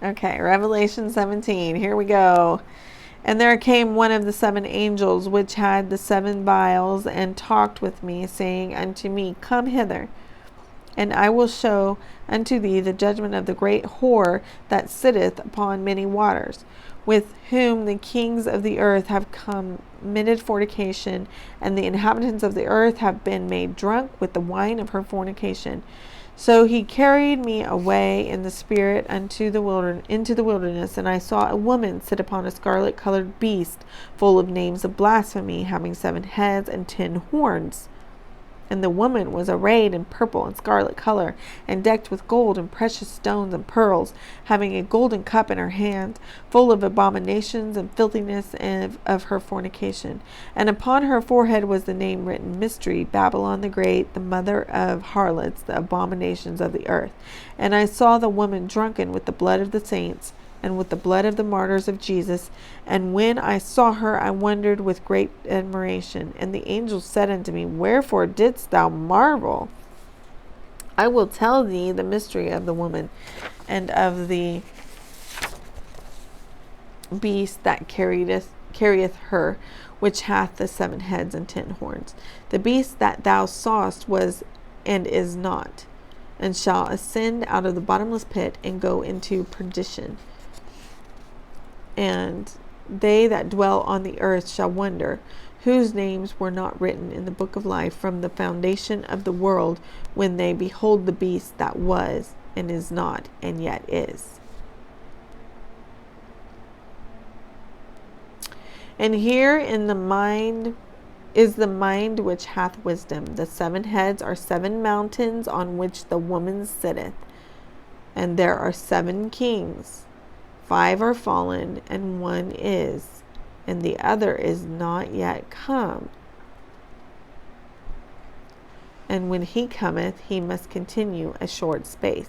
Okay, Revelation 17. Here we go. And there came one of the 7 angels which had the 7 vials, and talked with me, saying unto me, Come hither, and I will show unto thee the judgment of the great whore that sitteth upon many waters, with whom the kings of the earth have committed fornication, and the inhabitants of the earth have been made drunk with the wine of her fornication. So he carried me away in the spirit into the wilderness, and I saw a woman sit upon a scarlet-colored beast, full of names of blasphemy, having 7 heads and 10 horns. And the woman was arrayed in purple and scarlet color, and decked with gold and precious stones and pearls, having a golden cup in her hand, full of abominations and filthiness of her fornication. And upon her forehead was the name written, Mystery, Babylon the Great, the mother of harlots, the abominations of the earth. And I saw the woman drunken with the blood of the saints, and with the blood of the martyrs of Jesus. And when I saw her, I wondered with great admiration. And the angel said unto me, Wherefore didst thou marvel? I will tell thee the mystery of the woman, and of the beast that carrieth her, which hath the 7 heads and 10 horns. The beast that thou sawest was and is not, and shall ascend out of the bottomless pit, and go into perdition. And they that dwell on the earth shall wonder, whose names were not written in the book of life from the foundation of the world, when they behold the beast that was, and is not, and yet is. And here in the mind is the mind which hath wisdom. The 7 heads are 7 mountains on which the woman sitteth, and there are 7 kings. 5 are fallen, and 1 is, and the other is not yet come. And when he cometh, he must continue a short space.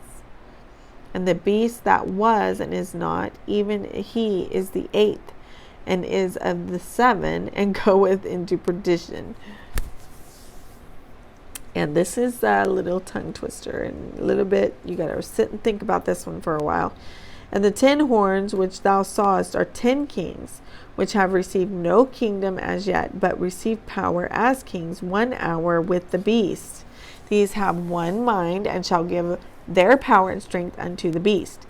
And the beast that was and is not, even he is the 8th, and is of the 7, and goeth into perdition. And this is a little tongue twister, and a little bit, you got to sit and think about this one for a while. And the 10 horns which thou sawest are 10 kings, which have received no kingdom as yet, but receive power as kings 1 hour with the beast. These have one mind, and shall give their power and strength unto the beast.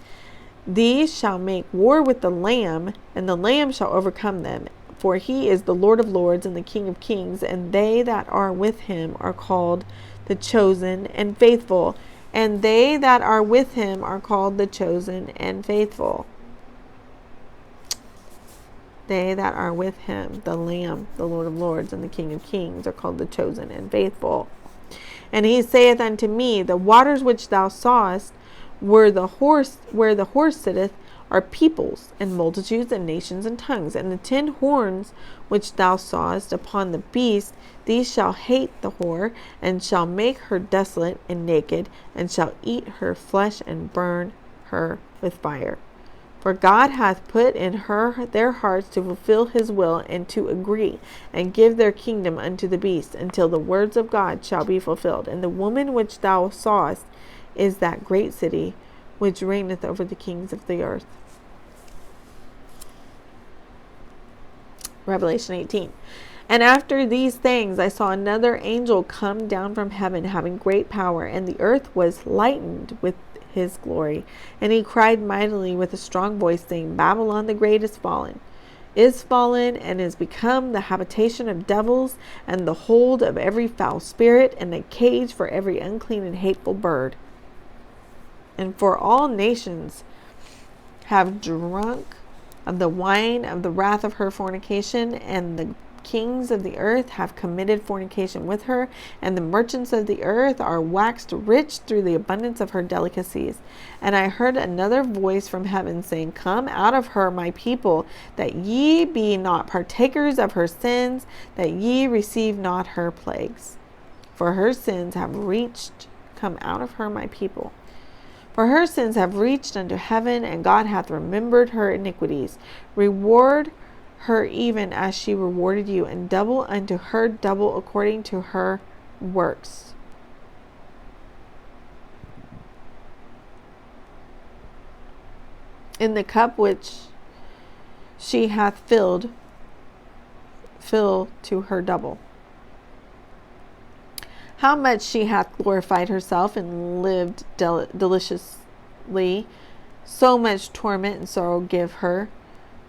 These shall make war with the Lamb, and the Lamb shall overcome them. For he is the Lord of lords and the King of kings, and they that are with him are called the chosen and faithful. And they that are with him are called the chosen and faithful. They that are with him, the Lamb, the Lord of lords, and the King of kings, are called the chosen and faithful. And he saith unto me, The waters which thou sawest, where the horse sitteth, are peoples, and multitudes, and nations, and tongues. And the 10 horns which thou sawest upon the beast, these shall hate the whore, and shall make her desolate and naked, and shall eat her flesh, and burn her with fire. For God hath put in their hearts to fulfill his will, and to agree, and give their kingdom unto the beast, until the words of God shall be fulfilled. And the woman which thou sawest is that great city, which reigneth over the kings of the earth. Revelation 18. And after these things I saw another angel come down from heaven, having great power, and the earth was lightened with his glory. And he cried mightily with a strong voice, saying, Babylon the great is fallen, and is become the habitation of devils, and the hold of every foul spirit, and a cage for every unclean and hateful bird. And for all nations have drunk of the wine of the wrath of her fornication, and the kings of the earth have committed fornication with her, and the merchants of the earth are waxed rich through the abundance of her delicacies. And I heard another voice from heaven saying, Come out of her, my people, that ye be not partakers of her sins, that ye receive not her plagues. For her sins have come out of her, my people. For her sins have reached unto heaven, and God hath remembered her iniquities. Reward her even as she rewarded you, and double unto her double according to her works. in the cup which she hath filled, fill to her double. How much she hath glorified herself and lived deliciously, so much torment and sorrow give her.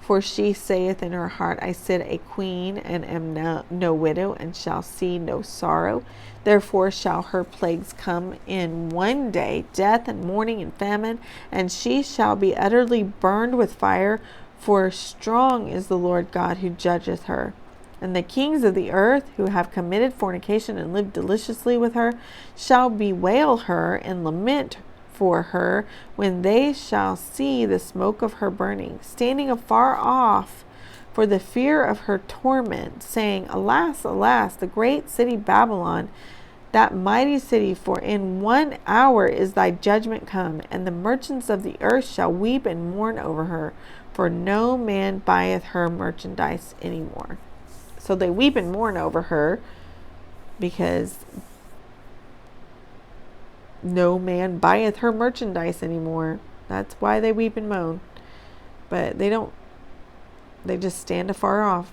For she saith in her heart, I sit a queen, and am no widow, and shall see no sorrow. Therefore shall her plagues come in one day, death and mourning and famine, and she shall be utterly burned with fire, for strong is the Lord God who judgeth her. And the kings of the earth, who have committed fornication and lived deliciously with her, shall bewail her and lament for her when they shall see the smoke of her burning, standing afar off for the fear of her torment, saying, Alas, alas, the great city Babylon, that mighty city, for in 1 hour is thy judgment come, and the merchants of the earth shall weep and mourn over her, for no man buyeth her merchandise any more. So they weep and mourn over her because no man buyeth her merchandise anymore. That's why they weep and moan. But they don't. They just stand afar off.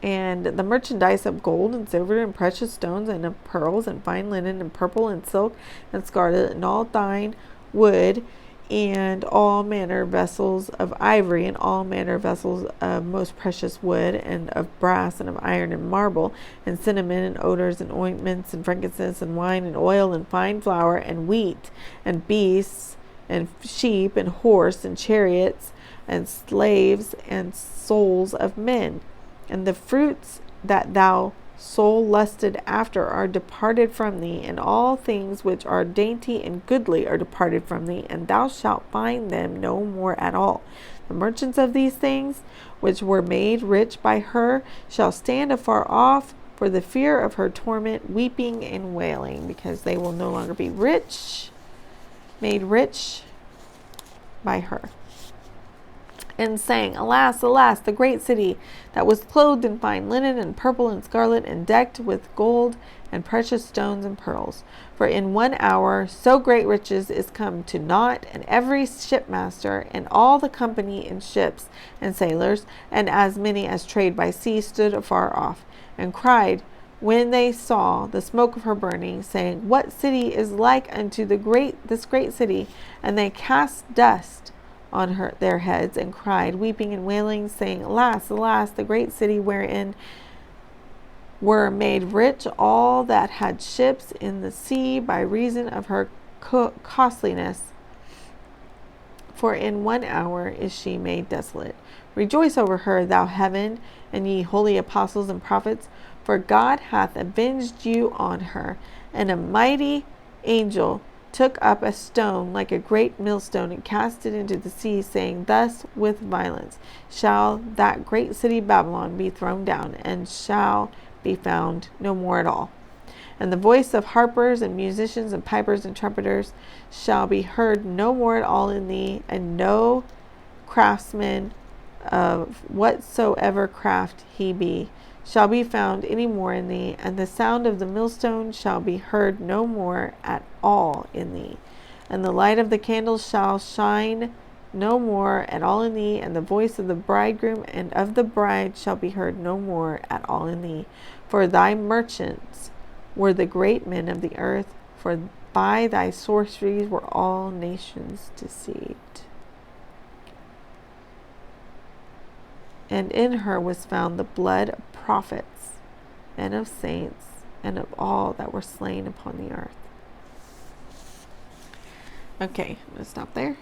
And the merchandise of gold and silver and precious stones and of pearls and fine linen and purple and silk and scarlet and all fine wood and all manner vessels of ivory and all manner vessels of most precious wood and of brass and of iron and marble and cinnamon and odors and ointments and frankincense and wine and oil and fine flour and wheat and beasts and sheep and horse and chariots and slaves and souls of men. And the fruits that thou soul lusted after are departed from thee, and all things which are dainty and goodly are departed from thee, and thou shalt find them no more at all. The merchants of these things, which were made rich by her, shall stand afar off for the fear of her torment, weeping and wailing, because they will no longer be rich, made rich by her. And saying, Alas, alas, the great city that was clothed in fine linen and purple and scarlet and decked with gold and precious stones and pearls. For in 1 hour so great riches is come to naught, and every shipmaster and all the company in ships and sailors, and as many as trade by sea, stood afar off, and cried when they saw the smoke of her burning, saying, What city is like unto this great city? And they cast dust on their heads, and cried, weeping and wailing, saying, Alas, alas, the great city wherein were made rich all that had ships in the sea by reason of her costliness. For in 1 hour is she made desolate. Rejoice over her, thou heaven, and ye holy apostles and prophets, for God hath avenged you on her. And a mighty angel took up a stone like a great millstone and cast it into the sea, saying, Thus with violence shall that great city Babylon be thrown down, and shall be found no more at all. And the voice of harpers and musicians and pipers and trumpeters shall be heard no more at all in thee, and no craftsman of whatsoever craft he be shall be found any more in thee, and the sound of the millstone shall be heard no more at all in thee, and the light of the candles shall shine no more at all in thee, and the voice of the bridegroom and of the bride shall be heard no more at all in thee. For thy merchants were the great men of the earth, for by thy sorceries were all nations deceived. And in her was found the blood of prophets and of saints and of all that were slain upon the earth. Okay, I'm going to stop there.